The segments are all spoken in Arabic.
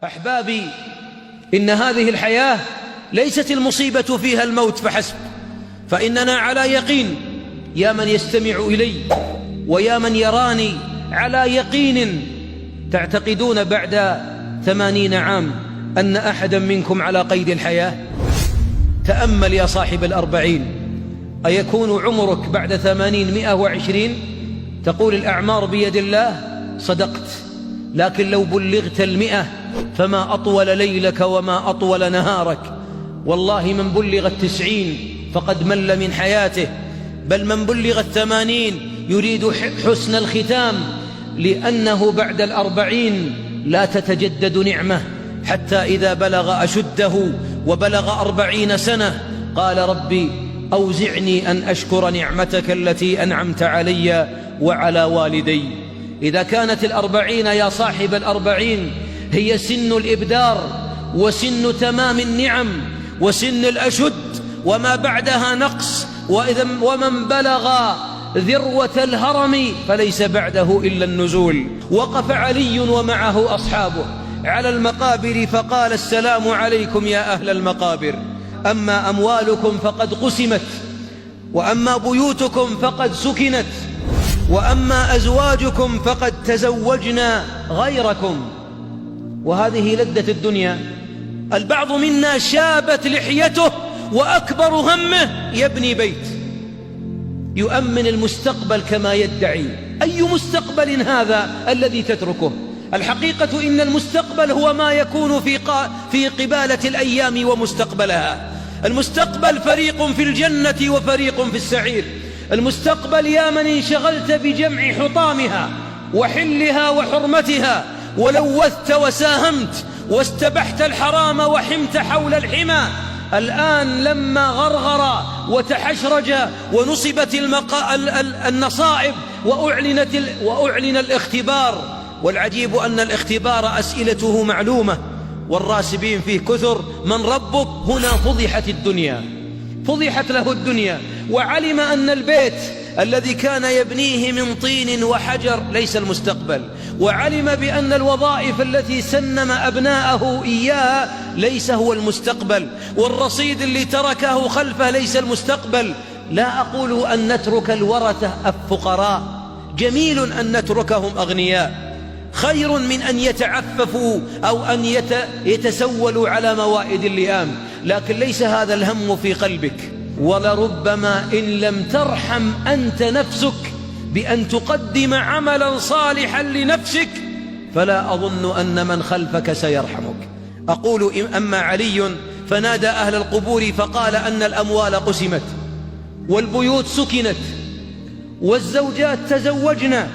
أحبابي، إن هذه الحياة ليست المصيبة فيها الموت فحسب، فإننا على يقين، يا من يستمع إلي ويا من يراني، على يقين تعتقدون بعد 80 عام أن أحدا منكم على قيد الحياة. تأمل يا صاحب ال40، أيكون عمرك بعد 80 120؟ تقول الأعمار بيد الله، صدقت، لكن لو بلغت 100 فما أطول ليلك وما أطول نهارك. والله من بلغ 90 فقد مل من حياته، بل من بلغ 80 يريد حسن الختام، لأنه بعد 40 لا تتجدد نعمة، حتى إذا بلغ أشده وبلغ 40 سنة قال ربي أوزعني أن أشكر نعمتك التي أنعمت علي وعلى والدي. إذا كانت 40 يا صاحب 40 هي سن الإبدار وسن تمام النعم وسن الأشد، وما بعدها نقص، ومن بلغ ذروة الهرم فليس بعده إلا النزول. وقف علي ومعه أصحابه على المقابر فقال السلام عليكم يا أهل المقابر، أما أموالكم فقد قسمت، وأما بيوتكم فقد سكنت، وأما أزواجكم فقد تزوجنا غيركم. وهذه لذة الدنيا. البعض منا شابت لحيته وأكبر همه يبني بيت، يؤمن المستقبل كما يدعي. أي مستقبل هذا الذي تتركه؟ الحقيقة إن المستقبل هو ما يكون في قبالة الأيام ومستقبلها. المستقبل فريق في الجنة وفريق في السعير. المستقبل يا من انشغلت بجمع حطامها وحلها وحرمتها، ولوثت وساهمت واستبحت الحرام وحمت حول الحمى، الآن لما غرغر وتحشرج ونصبت النصائب وأعلن الاختبار. والعجيب أن الاختبار أسئلته معلومة والراسبين فيه كثر. من ربك؟ هنا فضحت الدنيا، فضحت له الدنيا، وعلم أن البيت الذي كان يبنيه من طين وحجر ليس المستقبل، وعلم بأن الوظائف التي سنم أبناءه إياها ليس هو المستقبل، والرصيد اللي تركه خلفه ليس المستقبل. لا أقول أن نترك الورثة الفقراء، جميل أن نتركهم أغنياء، خير من أن يتعففوا أو أن يتسولوا على موائد اللئام، لكن ليس هذا الهم في قلبك. ولربما إن لم ترحم أنت نفسك بأن تقدم عملا صالحا لنفسك، فلا أظن أن من خلفك سيرحمك. أقول أما علي فنادى أهل القبور فقال أن الأموال قسمت، والبيوت سكنت، والزوجات تزوجنا،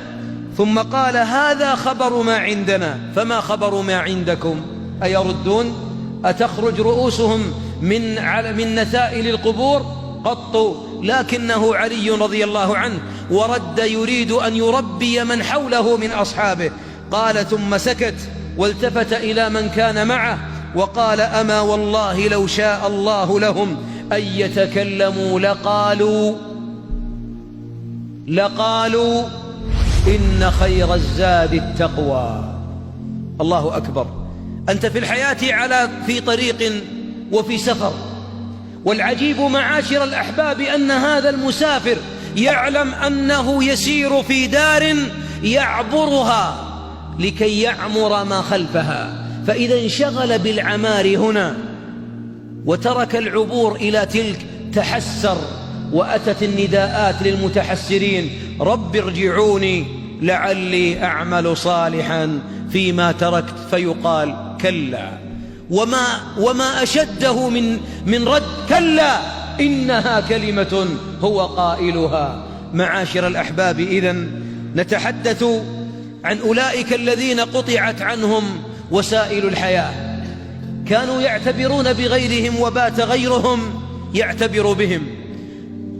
ثم قال هذا خبر ما عندنا، فما خبر ما عندكم؟ أيردون؟ أتخرج رؤوسهم من نثائل القبور؟ قط. لكنه علي رضي الله عنه ورد يريد أن يربي من حوله من أصحابه. قال ثم سكت والتفت إلى من كان معه وقال أما والله لو شاء الله لهم أن يتكلموا لقالوا إن خير الزاد التقوى. الله أكبر. أنت في الحياة في طريق وفي سفر، والعجيب معاشر الأحباب أن هذا المسافر يعلم أنه يسير في دار يعبرها لكي يعمر ما خلفها، فإذا انشغل بالعمار هنا وترك العبور إلى تلك تحسر، وأتت النداءات للمتحسرين رب ارجعوني لعلي أعمل صالحا فيما تركت، فيقال كلا. وما أشده من رد كلا إنها كلمة هو قائلها. معاشر الأحباب، إذن نتحدث عن أولئك الذين قطعت عنهم وسائل الحياة، كانوا يعتبرون بغيرهم وبات غيرهم يعتبر بهم.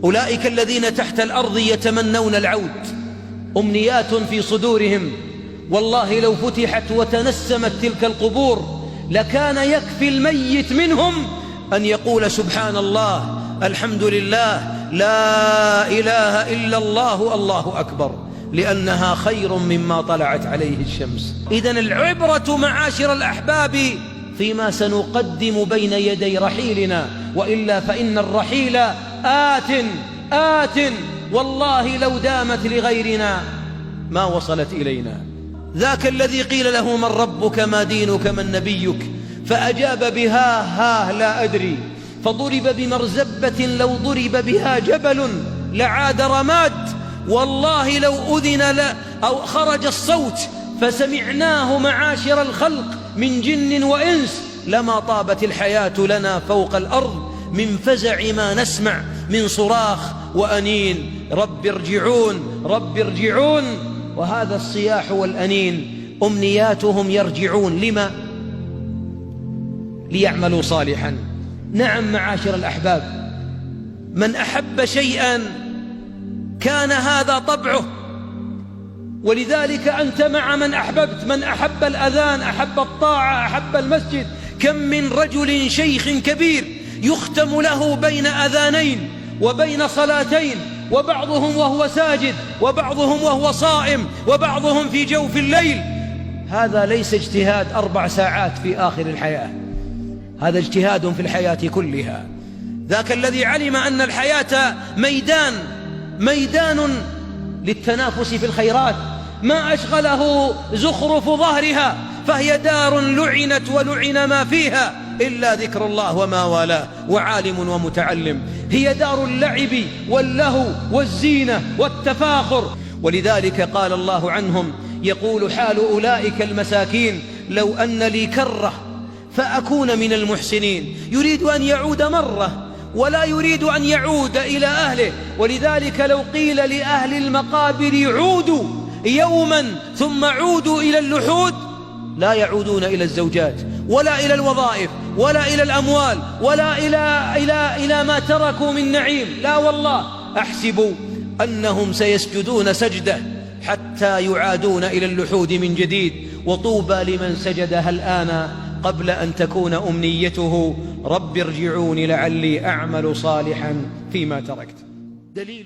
أولئك الذين تحت الأرض يتمنون العود، أمنيات في صدورهم، والله لو فتحت وتنسمت تلك القبور لكان يكفي الميت منهم أن يقول سبحان الله، الحمد لله، لا إله إلا الله، الله أكبر. لأنها خير مما طلعت عليه الشمس. إذن العبرة معاشر الأحباب فيما سنقدم بين يدي رحيلنا، وإلا فإن الرحيل آت والله لو دامت لغيرنا ما وصلت إلينا. ذاك الذي قيل له من ربك ما دينك من نبيك فأجاب بها لا أدري، فضرب بمرزبة لو ضرب بها جبل لعاد رماد، والله لو أذن أو خرج الصوت فسمعناه معاشر الخلق من جن وإنس لما طابت الحياة لنا فوق الأرض من فزع ما نسمع من صراخ وأنين رب ارجعون رب ارجعون. وهذا الصياح والأنين أمنياتهم يرجعون لما؟ ليعملوا صالحا. نعم معاشر الأحباب، من أحب شيئا كان هذا طبعه، ولذلك أنت مع من أحببت. من أحب الأذان أحب الطاعة أحب المسجد. كم من رجل شيخ كبير يختم له بين أذانين وبين صلاتين، وبعضهم وهو ساجد وبعضهم وهو صائم وبعضهم في جوف الليل. هذا ليس اجتهاد 4 ساعات في آخر الحياة، هذا اجتهاد في الحياة كلها. ذاك الذي علم أن الحياة ميدان للتنافس في الخيرات، ما أشغله زخرف ظهرها، فهي دار لعنت ولعن ما فيها إلا ذكر الله وما والاه وعالم ومتعلم. هي دار اللعب واللهو والزينة والتفاخر. ولذلك قال الله عنهم يقول حال أولئك المساكين لو أن لي كرة فأكون من المحسنين. يريد أن يعود مرة ولا يريد أن يعود إلى أهله. ولذلك لو قيل لأهل المقابر عودوا يوما ثم عودوا إلى اللحود لا يعودون إلى الزوجات ولا إلى الوظائف ولا إلى الأموال ولا إلى ما تركوا من نعيم. لا والله، أحسب أنهم سيسجدون سجدة حتى يعادون إلى اللحود من جديد. وطوبى لمن سجدها الآن قبل أن تكون أمنيته رب ارجعوني لعلي أعمل صالحا فيما تركت. دليل